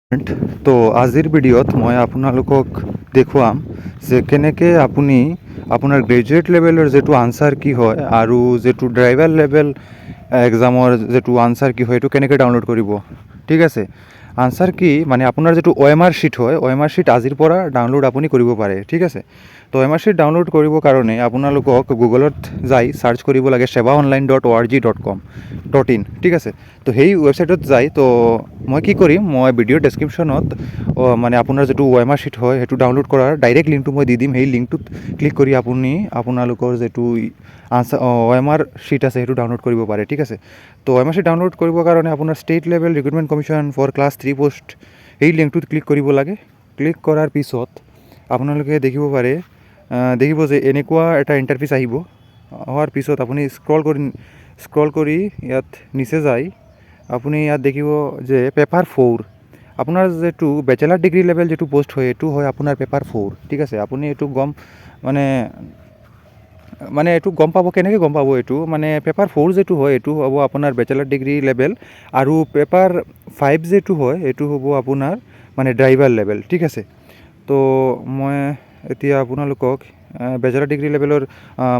তো আজিৰ ভিডিঅ'ত মই আপোনালোকক দেখুৱাম যে কেনেকৈ আপুনি আপোনাৰ গ্ৰেজুৱেট লেভেলৰ যিটো আনচাৰ কি হয় আৰু যিটো ড্ৰাইভাৰ লেভেল এক্সামৰ যিটো আনচাৰ কি হয় এইটো কেনেকৈ ডাউনলোড কৰিব। ঠিক আছে, আনচাৰ কি মানে আপোনাৰ যিটো OMR শ্বীট হয়, OMR শ্বীট আজিৰ পৰা ডাউনলোড আপুনি কৰিব পাৰে। ঠিক আছে, তো OMR শ্বীট ডাউনলোড কৰিবৰ কাৰণে আপোনালোকক গুগলত যাই সাৰ্চ কৰিব লাগে sevaonline.org.com.in। ঠিক আছে, তো সেই ৱেবছাইটত যায় তো মই কি কৰিম, মই ভিডিঅ' ডেছক্ৰিপশ্যনত মানে আপোনাৰ যিটো OMR শ্বীট হয় সেইটো ডাউনলোড কৰাৰ ডাইৰেক্ট লিংকটো মই দি দিম। সেই লিংকটোত ক্লিক কৰি আপোনালোকৰ যিটো আনচাৰ OMR শ্বীট আছে সেইটো ডাউনলোড কৰিব পাৰে। ঠিক আছে, তো OMR শ্বীট ডাউনলোড কৰিবৰ কাৰণে আপোনাৰ state level recruitment commission for class 3 post এই লিংকটোত ক্লিক কৰিব লাগে। ক্লিক কৰাৰ পিছত আপোনালোকে দেখিব যে এনেকুৱা এটা ইণ্টাৰফেচ আহিব। হোৱাৰ পিছত আপুনি স্ক্ৰল কৰি ইয়াত নিচে যায় আপুনি ইয়াত দেখিব যে পেপাৰ 4 আপোনাৰ যিটো বেচেলাৰ ডিগ্ৰী লেভেল যিটো পোষ্ট হয় এইটো হয় আপোনাৰ পেপাৰ 4। ঠিক আছে, আপুনি এইটো এইটো গম পাব কেনেকৈ গম পাব, এইটো মানে পেপাৰ 4 যিটো হয় এইটো হ'ব আপোনাৰ বেচেলাৰ ডিগ্ৰী লেভেল আৰু পেপাৰ 5 যিটো হয় এইটো হ'ব আপোনাৰ মানে ড্ৰাইভাৰ লেভেল। ঠিক আছে, তো মই এতিয়া আপোনালোকক বেচেলাৰ ডিগ্ৰী লেভেলৰ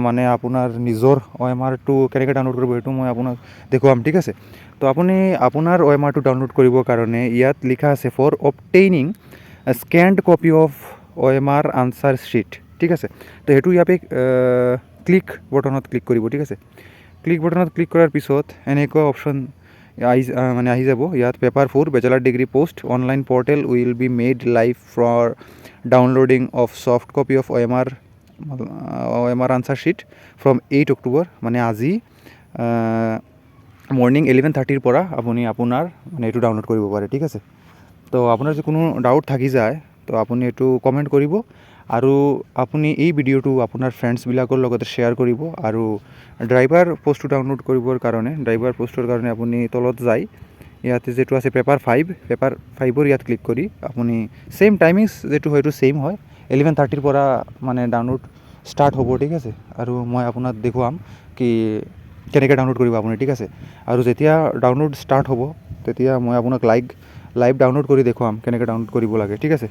মানে আপোনাৰ নিজৰ OMRটো কেনেকৈ ডাউনলোড কৰিব এইটো মই আপোনাক দেখুৱাম। ঠিক আছে, তো আপুনি আপোনাৰ OMRটো ডাউনলোড কৰিবৰ কাৰণে ইয়াত লিখা আছে for obtaining scanned copy of OMR answer sheet. ঠিক আছে, তো সেইটো ইয়াতে ক্লিক বটনত ক্লিক কৰিব। ঠিক আছে, ক্লিক বটনত ক্লিক কৰাৰ পিছত এনেকুৱা অপশ্যন আহি যাব। ইয়াত paper 4 bachelor degree post online portal will be made live for downloading of soft copy of OMR answer sheet from 8 October, মানে আজি মৰ্ণিং 11:30 পৰা আপুনি আপোনাৰ মানে এইটো ডাউনলোড কৰিব পাৰে। ঠিক আছে, তো আপোনাৰ যদি কোনো ডাউট থাকি যায় তো আপুনি এইটো কমেণ্ট কৰিব আৰু আপুনি এই ভিডিঅ'টো আপোনাৰ ফ্ৰেণ্ডছবিলাকৰ লগতে শ্বেয়াৰ কৰিব। আৰু ড্ৰাইভাৰ পোষ্টটো ডাউনলোড কৰিবৰ কাৰণে আপুনি তলত যায় ইয়াতে যিটো আছে পেপাৰ 5ৰ ইয়াত ক্লিক কৰি আপুনি ছেইম টাইমিংছ যিটো হয় এইটো ছেইম হয় 11:30 পৰা মানে ডাউনলোড ষ্টাৰ্ট হ'ব। ঠিক আছে, আৰু মই আপোনাক দেখুৱাম কি কেনেকৈ ডাউনলোড কৰিব আপুনি। ঠিক আছে, আৰু যেতিয়া ডাউনলোড ষ্টাৰ্ট হ'ব তেতিয়া মই আপোনাক লাইভ ডাউনলোড কৰি দেখুৱাম কেনেকৈ ডাউনলোড কৰিব লাগে। ঠিক আছে।